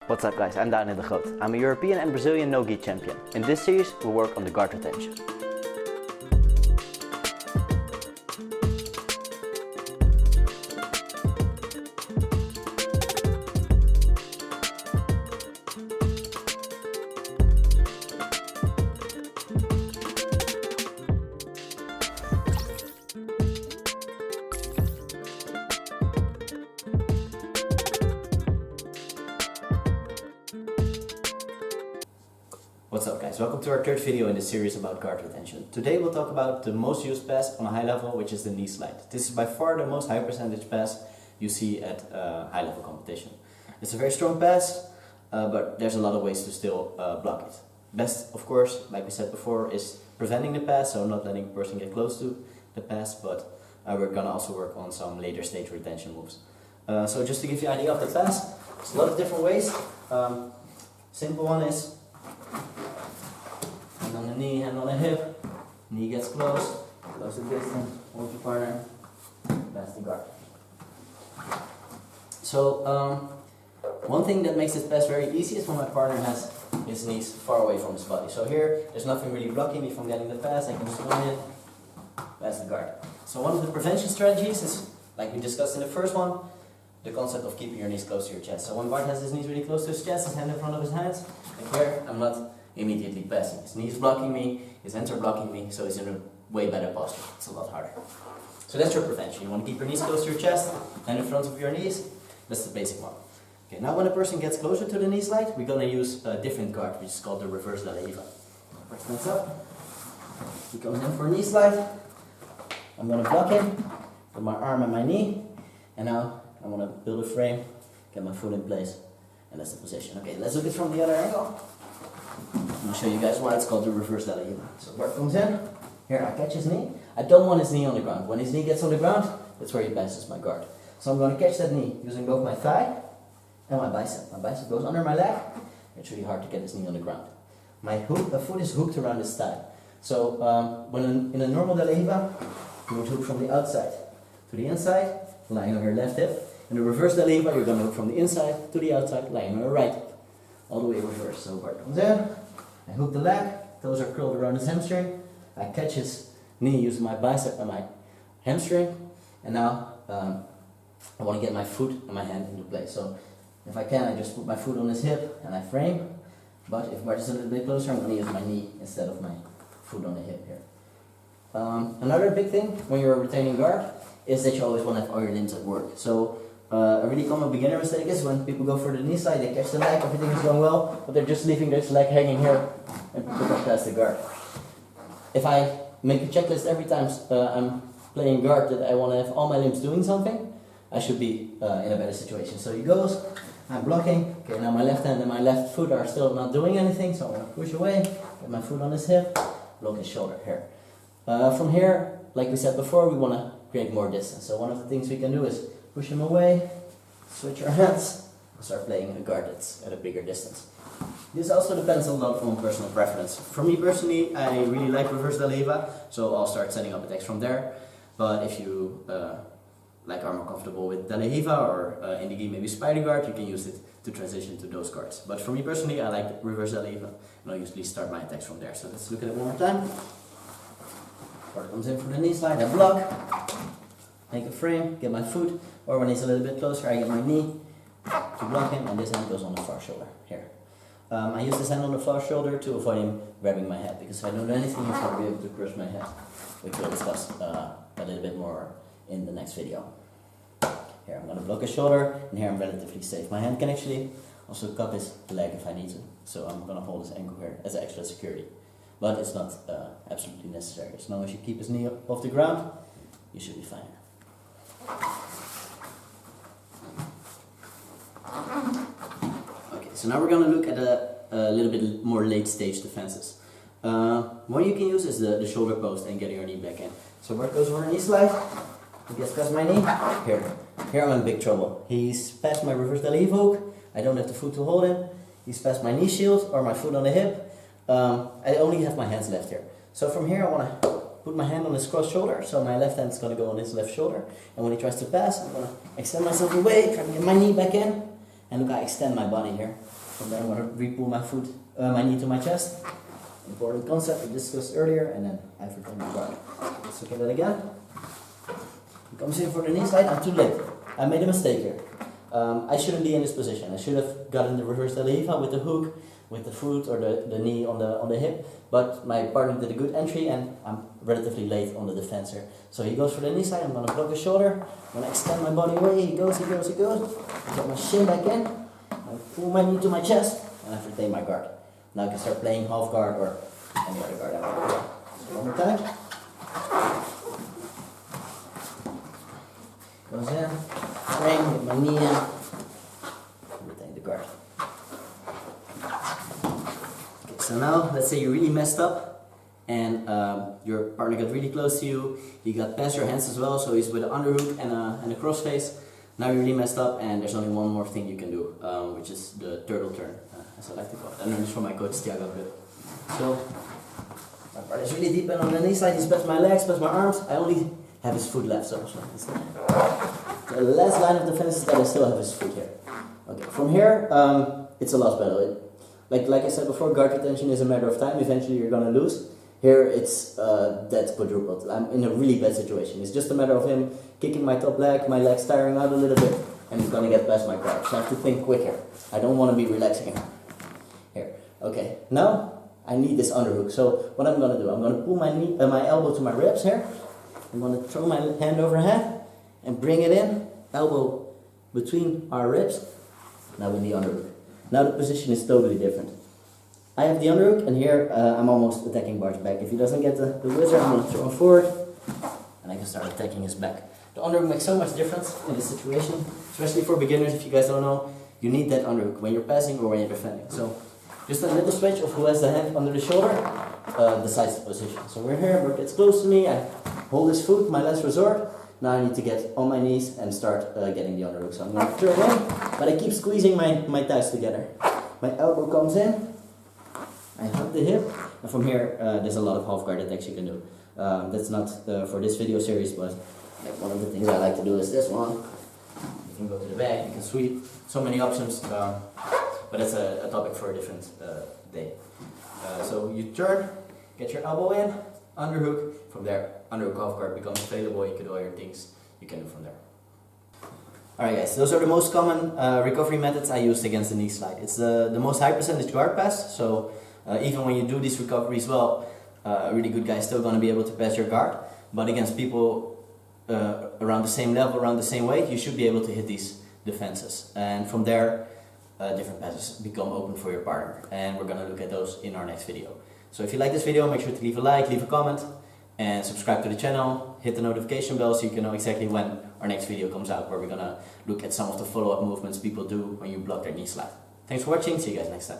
What's up guys, I'm Daniel de Groot. I'm a European and Brazilian no-gi champion. In this series we'll work on the guard retention. What's up guys, welcome to our third video in this series about guard retention. Today we'll talk about the most used pass on a high level, which is the knee slide. This is by far the most high percentage pass you see at high level competition. It's a very strong pass, but there's a lot of ways to still block it. Best, of course, like we said before, is preventing the pass, so not letting the person get close to the pass, but we're gonna also work on some later stage retention moves. So just to give you an idea of the pass, there's a lot of different ways. Simple one is hand on the knee, hand on the hip, knee gets close the distance, hold your partner, pass the guard. So one thing that makes this pass very easy is when my partner has his knees far away from his body. So here, there's nothing really blocking me from getting the pass, I can just go in, pass the guard. So one of the prevention strategies is, like we discussed in the first one, the concept of keeping your knees close to your chest. So when Bart has his knees really close to his chest, his hand in front of his hands, like here, I'm not immediately passing. His knees blocking me, his hands are blocking me, so he's in a way better posture. It's a lot harder. So that's your prevention. You want to keep your knees close to your chest, hand in front of your knees. That's the basic one. Okay, now when a person gets closer to the knee slide, we're going to use a different guard, which is called the reverse RDLR. Stands up, he comes in for a knee slide. I'm going to block him with my arm and my knee, and now I want to build a frame, get my foot in place, and that's the position. Okay, let's look at it from the other angle. I'll show you guys why it's called the reverse RDLR. So Bart comes in, here I catch his knee. I don't want his knee on the ground. When his knee gets on the ground, that's where he passes my guard. So I'm going to catch that knee using both my thigh and my bicep. My bicep goes under my leg. It's really hard to get his knee on the ground. My foot is hooked around his thigh. So in a normal RDLR, you would hook from the outside to the inside, lying on your left hip. In the reverse RDLR, you're going to hook from the inside to the outside, lying on your right hip. All the way reverse. So Bart comes in, I hook the leg, toes are curled around his hamstring, I catch his knee using my bicep and my hamstring, and now I want to get my foot and my hand into place. So if I can, I just put my foot on his hip and I frame, but if Bart is a little bit closer, I'm going to use my knee instead of my foot on the hip here. Another big thing when you're retaining guard is that you always want to have all your limbs at work. So a really common beginner mistake is when people go for the knee slide, they catch the leg, everything is going well, but they're just leaving this leg hanging here and pick up past the guard. If I make a checklist every time I'm playing guard that I want to have all my limbs doing something, I should be in a better situation. So he goes, I'm blocking, okay, now my left hand and my left foot are still not doing anything, so I'm going to push away, get my foot on his hip, block his shoulder here. From here, like we said before, we want to create more distance. So one of the things we can do is push him away, switch our hands, and start playing a guard that's at a bigger distance. This also depends a lot on personal preference. For me personally, I really like reverse RDLR, so I'll start setting up attacks from there. But if you are more comfortable with RDLR or in the game maybe spider guard, you can use it to transition to those guards. But for me personally, I like reverse RDLR, and I'll usually start my attacks from there. So let's look at it one more time. Bart comes in for the knee slide, I block, make a frame, get my foot, or when he's a little bit closer, I get my knee to block him, and this hand goes on the far shoulder, here. I use this hand on the far shoulder to avoid him grabbing my head, because if I don't do anything, he's going to be able to crush my head, which we'll discuss a little bit more in the next video. Here, I'm going to block his shoulder, and here I'm relatively safe. My hand can actually also cup his leg if I need to, so I'm going to hold his ankle here as extra security. But it's not absolutely necessary. As long as you keep his knee off the ground, you should be fine. Okay, so now we're going to look at a little bit more late stage defenses. One you can use is the shoulder post and getting your knee back in. So Bart goes for a knee slide, he gets past my knee, here I'm in big trouble. He's past my reverse RDLR hook, I don't have the foot to hold him, he's past my knee shield or my foot on the hip, I only have my hands left here. So from here I want to put my hand on his cross shoulder, so my left hand is going to go on his left shoulder, and when he tries to pass, I'm going to extend myself away, try to get my knee back in, And look, I extend my body here. From there I'm going to re-pull my knee to my chest. Important concept we discussed earlier, and then I return my guard. Let's look at it again. He comes in for the knee slide. I'm too late. I made a mistake here. I shouldn't be in this position. I should have gotten the reverse RDLR with the hook, with the foot or the knee on the hip. But my partner did a good entry, and I'm relatively late on the defense here. So he goes for the knee slide. I'm going to block the shoulder. I'm going to extend my body away. He goes. I get my shin back in. I pull my knee to my chest, and I retain my guard. Now I can start playing half guard or any other guard I want. So one more time. Goes in, frame, get my knee in, retain the guard. Okay, so now let's say you really messed up and your partner got really close to you. He got past your hands as well, so he's with an underhook and a crossface. Now you really messed up, and there's only one more thing you can do, which is the turtle turn, as I like to call it. I learned this from my coach, Thiago. So, my partner is really deep in on the knee slide. He spreads my legs, spreads my arms. I only have his foot left, so it's the last line of defense is that I still have his foot here. Okay, from here, it's a lost battle. Like I said before, guard retention is a matter of time. Eventually, you're gonna lose. Here it's dead quadrupled. I'm in a really bad situation. It's just a matter of him kicking my top leg, my legs tiring out a little bit, and he's gonna get past my guard. So I have to think quick here. I don't want to be relaxing here. Okay, now I need this underhook. So what I'm gonna do, I'm gonna pull my elbow to my ribs here. I'm gonna throw my hand overhead and bring it in, elbow between our ribs. Now with the underhook. Now the position is totally different. I have the underhook, and here I'm almost attacking Bart's back. If he doesn't get the wizard, I'm going to throw him forward, and I can start attacking his back. The underhook makes so much difference in this situation, especially for beginners. If you guys don't know, you need that underhook when you're passing or when you're defending. So just a little switch of who has the hand under the shoulder decides the position. So we're here, Bart gets close to me, I hold his foot, my last resort. Now I need to get on my knees and start getting the underhook. So I'm going to throw it in, but I keep squeezing my thighs together. My elbow comes in. I hug the hip, and from here there's a lot of half guard attacks you can do. That's not for this video series, but like one of the things I like to do is this one. You can go to the back, you can sweep, so many options, but that's a topic for a different day. So you turn, get your elbow in, underhook, from there underhook half guard becomes available, you can do all your things you can do from there. Alright guys, those are the most common recovery methods I used against the knee slide. It's the most high percentage guard pass, so even when you do these recoveries well, a really good guy is still going to be able to pass your guard. But against people around the same level, around the same weight, you should be able to hit these defenses. And from there, different passes become open for your partner. And we're going to look at those in our next video. So if you like this video, make sure to leave a like, leave a comment, and subscribe to the channel. Hit the notification bell so you can know exactly when our next video comes out, where we're going to look at some of the follow-up movements people do when you block their knee slide. Thanks for watching, see you guys next time.